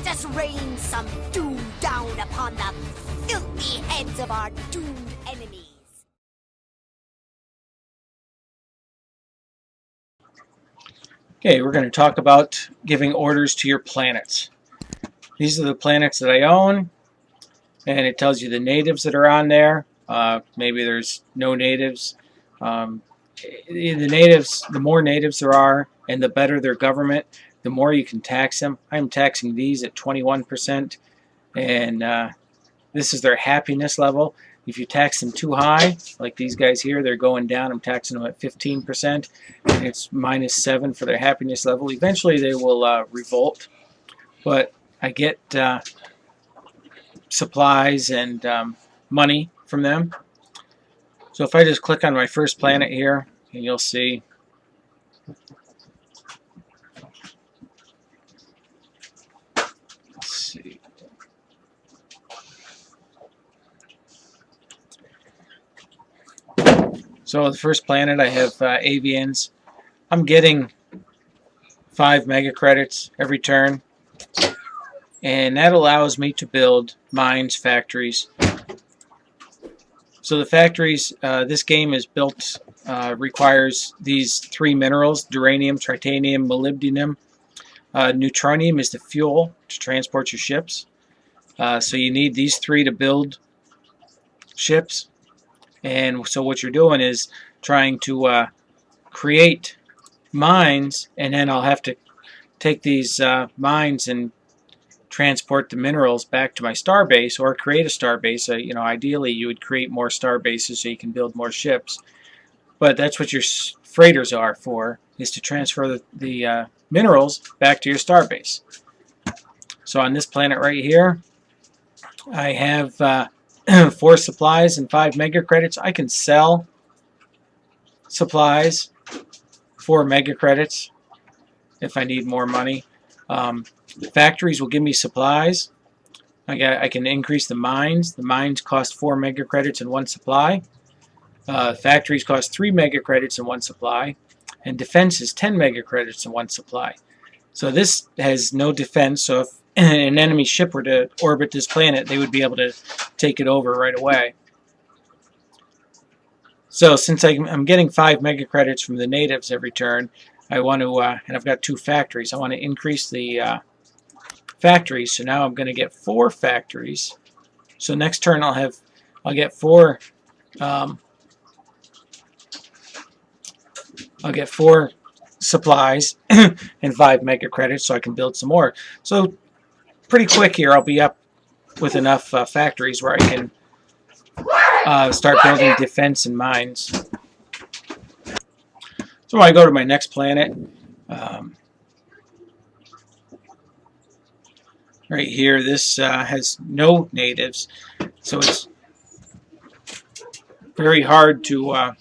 let us rain some doom down upon the filthy heads of our doomed enemies. Okay, we're going to talk about giving orders to your planets. These are the planets that I own, and it tells you the natives that are on there. Maybe there's no natives. The natives, the more natives there are, and the better their government, the more you can tax them. I'm taxing these at 21%, and this is their happiness level. If you tax them too high, like these guys here, they're going down. I'm taxing them at 15%, and it's -7 for their happiness level. Eventually, they will revolt, but I get supplies and money from them. So if I just click on my first planet here, and you'll see let's see. So the first planet, I have avians. I'm getting 5 mega credits every turn, and that allows me to build mines, factories. So the factories, this game is built, requires these 3 minerals: duranium, titanium, molybdenum. Neutronium is the fuel to transport your ships. So you need these 3 to build ships. And so what you're doing is trying to create mines, and then I'll have to take these mines and transport the minerals back to my star base, or create a star base. You know, ideally you would create more star bases so you can build more ships. But that's what your freighters are for, is to transfer the minerals back to your star base. So on this planet right here, I have 4 supplies and 5 mega credits. I can sell supplies for mega credits if I need more money. Factories will give me supplies. I can increase the mines. The mines cost 4 mega credits in 1 supply. Factories cost 3 mega credits in 1 supply. And defense is 10 mega credits in 1 supply. So this has no defense, so if an enemy ship were to orbit this planet, they would be able to take it over right away. So since I'm getting 5 mega credits from the natives every turn, I want to, and I've got 2 factories, I want to increase the factories. So now I'm going to get 4 factories. So next turn I'll get 4 supplies and 5 mega credits, so I can build some more. So pretty quick here, I'll be up with enough factories where I can start building defense and mines. So I go to my next planet. Right here, this has no natives, so it's very hard to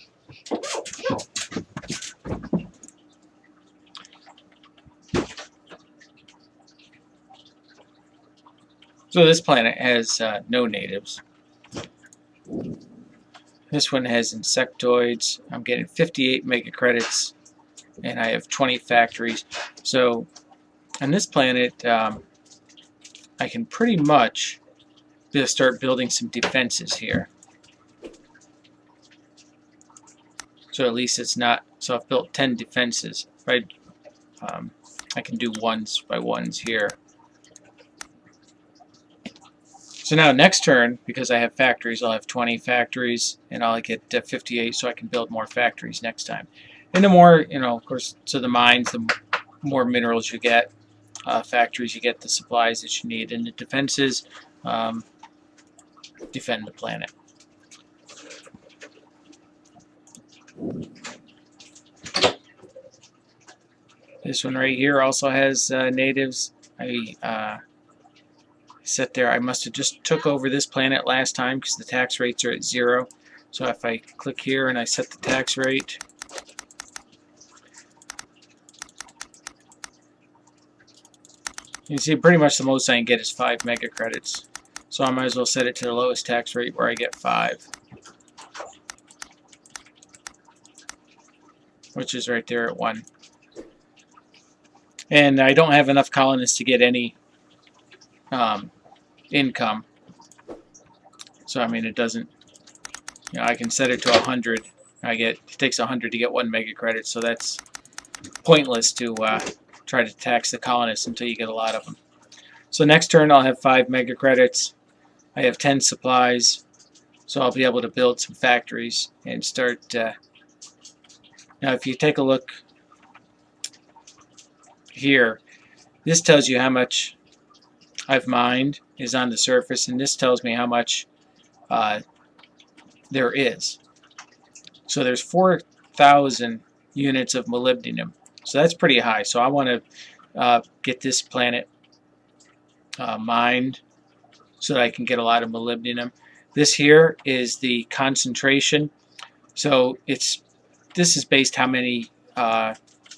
so this planet has no natives. This one has insectoids. I'm getting 58 mega credits, and I have 20 factories. So on this planet, I can pretty much just start building some defenses here. So at least it's not. So I've built 10 defenses. Right? I can do ones by ones here. So now next turn, because I have factories, I'll have 20 factories, and I'll get 58, so I can build more factories next time. And the more, you know, of course, so the mines, the more minerals you get, factories, you get the supplies that you need, and the defenses defend the planet. This one right here also has natives. I set there. I must have just took over this planet last time because the tax rates are at 0. So if I click here and I set the tax rate, you see pretty much the most I can get is 5 mega credits. So I might as well set it to the lowest tax rate where I get 5, which is right there at 1. And I don't have enough colonists to get any income. So I mean, it doesn't. I can set it to 100. It takes 100 to get 1 mega credit, so that's pointless to try to tax the colonists until you get a lot of them. So next turn I'll have 5 mega credits. I have 10 supplies, so I'll be able to build some factories and start. Now if you take a look here, this tells you how much I've mined is on the surface, and this tells me how much there is. So there's 4,000 units of molybdenum. So that's pretty high. So I want to get this planet mined so that I can get a lot of molybdenum. This here is the concentration. So this is based how many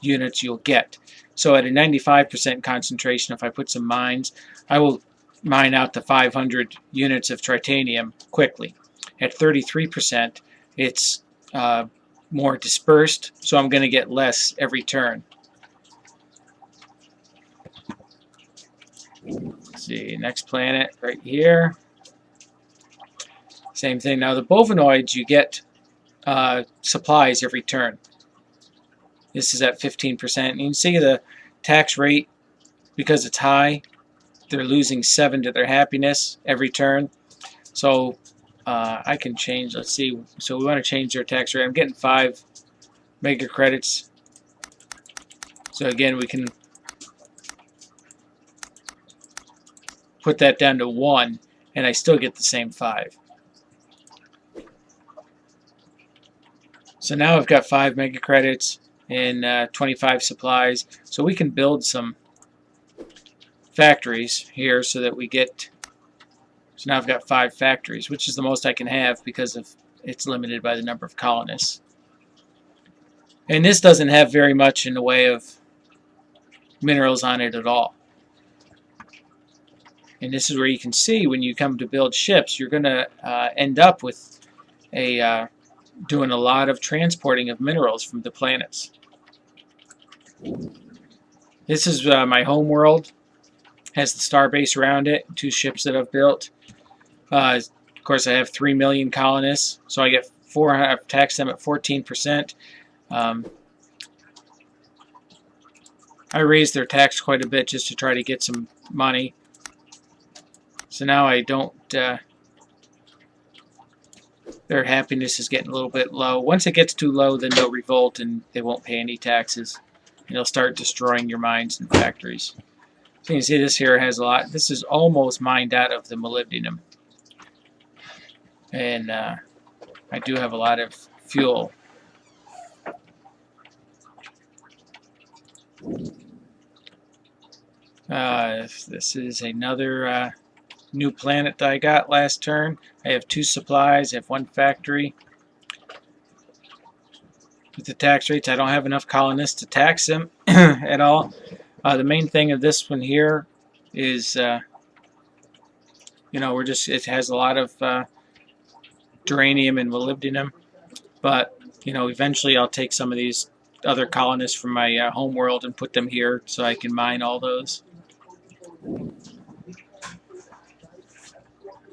units you'll get. So at a 95% concentration, if I put some mines, I will mine out the 500 units of titanium quickly. At 33%, it's more dispersed, so I'm going to get less every turn. Let's see, next planet right here. Same thing. Now the bovinoids, you get supplies every turn. This is at 15%. You can see the tax rate, because it's high, they're losing 7 to their happiness every turn. So I can change, let's see, so we want to change their tax rate. I'm getting 5 mega credits. So again, we can put that down to 1, and I still get the same 5. So now I've got 5 mega credits and 25 supplies. So we can build some factories here so that we get. So now I've got 5 factories, which is the most I can have because it's limited by the number of colonists. And this doesn't have very much in the way of minerals on it at all. And this is where you can see when you come to build ships, you're going to end up with doing a lot of transporting of minerals from the planets. This is my home world. Has the star base around it, 2 ships that I've built. Of course, I have 3 million colonists, so I get I've taxed them at 14%. I raised their tax quite a bit just to try to get some money. So now I don't. Their happiness is getting a little bit low. Once it gets too low, then they'll revolt and they won't pay any taxes. And they'll start destroying your mines and factories. So you can see this here has a lot. This is almost mined out of the molybdenum. And I do have a lot of fuel. This is another new planet that I got last turn. I have 2 supplies, I have 1 factory. With the tax rates, I don't have enough colonists to tax them at all. The main thing of this one here is, it has a lot of uranium and molybdenum, but eventually I'll take some of these other colonists from my home world and put them here so I can mine all those.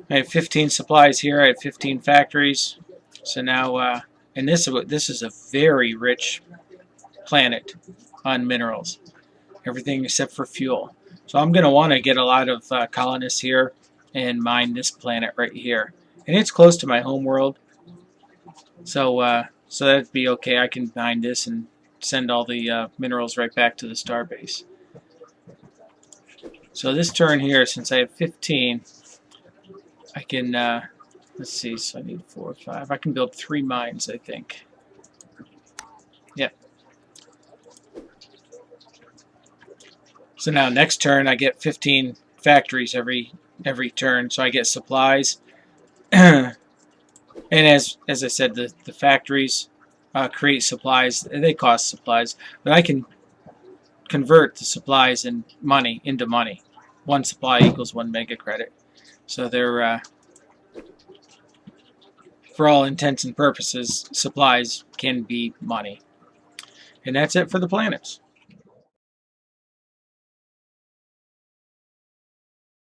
I have 15 supplies here. I have 15 factories. So now, and this is a very rich planet on minerals. Everything except for fuel. So I'm going to want to get a lot of colonists here and mine this planet right here. And it's close to my home world. So so that'd be okay. I can mine this and send all the minerals right back to the starbase. So this turn here, since I have 15, I can, let's see, so I need 4 or 5. I can build 3 mines, I think. Yep. So now next turn I get 15 factories every turn, so I get supplies. And as I said, the factories create supplies. They cost supplies, but I can convert the supplies and money into money. 1 supply equals 1 mega credit. So they're, for all intents and purposes, supplies can be money. And that's it for the planets.